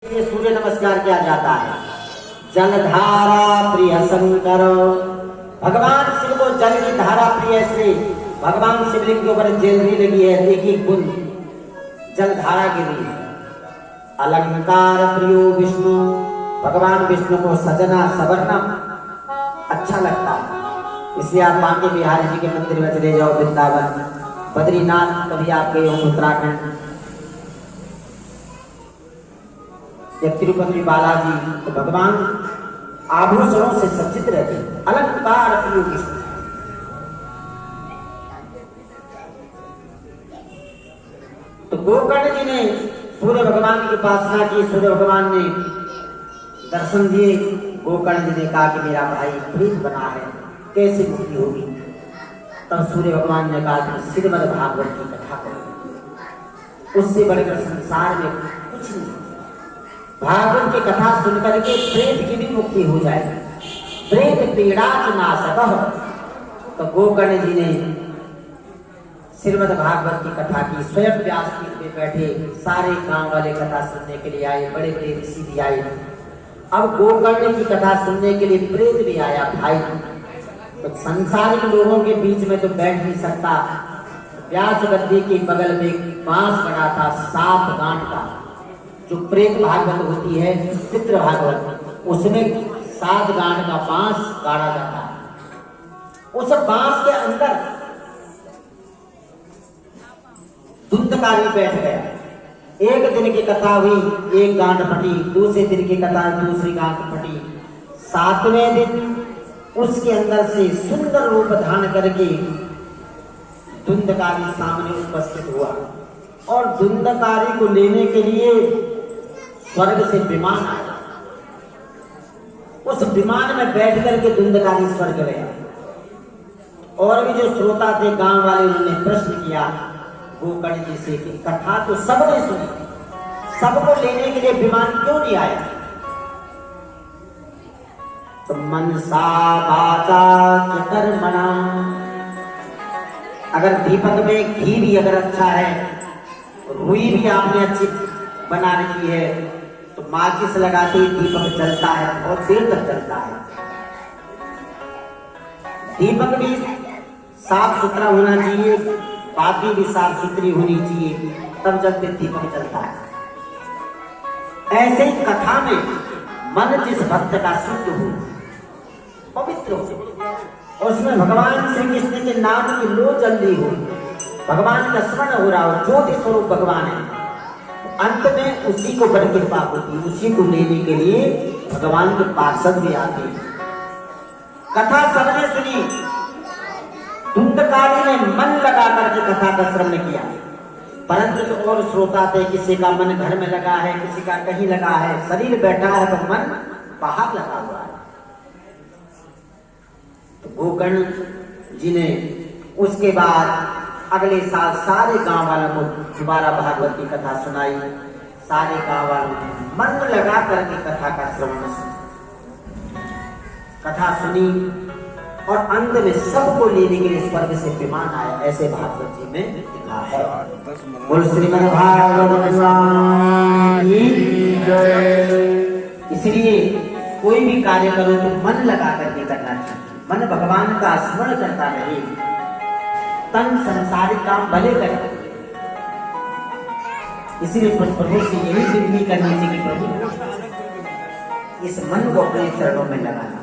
ये सूर्य नमस्कार किया जाता है। जलधारा प्रिय शंकर, भगवान शिव को जल की धारा प्रिय से भगवान शिवलिंग के ऊपर जलरी लगी है, देखिए बूंद जलधारा गिरी है। अलंकार प्रियो विष्णु, भगवान विष्णु को सजना सवरना अच्छा लगता है, इसलिए आप बांके बिहारी जी के मंदिर में चले जाओ, वृंदावन, बद्रीनाथ, कभी आप गए हो उत्तराखंड या तिरुपति बालाजी, तो भगवान आभूषणों से सज्जित रहते हैं। अलंकार प्रिय विष्णु। तो गोकर्ण जी ने सूर्य भगवान की उपासना की, सूर्य भगवान ने दर्शन दिए। गोकर्ण जी ने कहा कि मेरा भाई प्रेत बना है, कैसे मुक्ति होगी? तब सूर्य भगवान ने कहा कि श्रीमद् भागवत की कथा करो, उससे बढ़कर संसार में कुछ नहीं। भागवत की कथा सुनकर के प्रेत की भी मुक्ति हो जाएगी। प्रेत पीड़ा नाशकः। तो गोकर्ण जी ने श्रीमद् भागवत की कथा की। स्वयं व्यासपीठ पे बैठे सारे गांव वाले कथा सुनने के लिए आए, बड़े बड़े ऋषि भी आए। अब गोकर्ण की कथा सुनने के लिए प्रेत भी आया भाई। तो संसारिक लोगों के बीच में तो बैठ नहीं सकता। व्यास गद्दी के बगल में एक बांस बना था 7 गांठ का, जो प्रेत भागवत होती है, पितृ भागवत, उसमें 7 गांठ का बांस गाड़ा जाता है। उस बांस के अंदर धुंधकारी बैठ गया। एक दिन की कथा हुई, एक गांठ फटी, दूसरे दिन की कथा, दूसरी गांठ फटी। 7वें दिन उसके अंदर से सुंदर रूप धारण करके धुंधकारी सामने उपस्थित हुआ और धुंधकारी को लेने के लिए स्वर्ग से विमान आया। उस विमान में बैठ करके धुंधकारी स्वर्ग गया। और भी जो श्रोता थे गांव वाले, उन्होंने प्रश्न किया गोकर्ण जी से कि कथा तो सबने सुनी, सबको लेने के लिए विमान क्यों नहीं आया? तो मनसा वाचा च कर्मणा, अगर दीपक में घी भी अगर अच्छा है, रुई भी आपने अच्छी बना रखी है, तो माचिस लगाते ही दीपक जलता है, बहुत देर तक जलता है। दीपक भी साफ सुथरा होना चाहिए, बाती भी साफ सुथरी होनी चाहिए, तब जब दीपक जलता है। ऐसे ही कथा में मन जिस भक्त का शुद्ध हो, पवित्र हो, और उसमें भगवान श्री कृष्ण के नाम की लो जल रही हो, भगवान का स्मरण हो रहा हो, ज्योति स्वरूप भगवान है, अंत में उसी को बड़ी कृपा होती है। उसी को लेने के लिए भगवान के पार्षद भी आते हैं। कथा सबने सुनी। धुंधकारी ने मन लगा करके कथा का श्रवण किया, परंतु जो और श्रोता थे, किसी का मन घर में लगा है, किसी का कहीं लगा है, शरीर बैठा है तो मन बाहर लगा हुआ है। तो गोकर्ण जी ने उसके बाद अगले साल सारे गांव वालों को दोबारा भागवत की कथा सुनाई। सारे गांव वालों ने मन लगा करके कथा का श्रवण कथा सुनी और अंत में सबको लेने के लिए स्वर्ग से विमान आया। ऐसे भागवत जी में लिखा है। बोल श्रीमद् भागवत की जय। इसलिए कोई भी कार्य करो तो मन लगा करके करना चाहिए। मन भगवान का स्मरण करता रहे, तन संसारिक काम भले करे। इसीलिए प्रभु से यही विनती करनी चाहिए कि प्रभु इस मन को अपने चरणों में लगाना।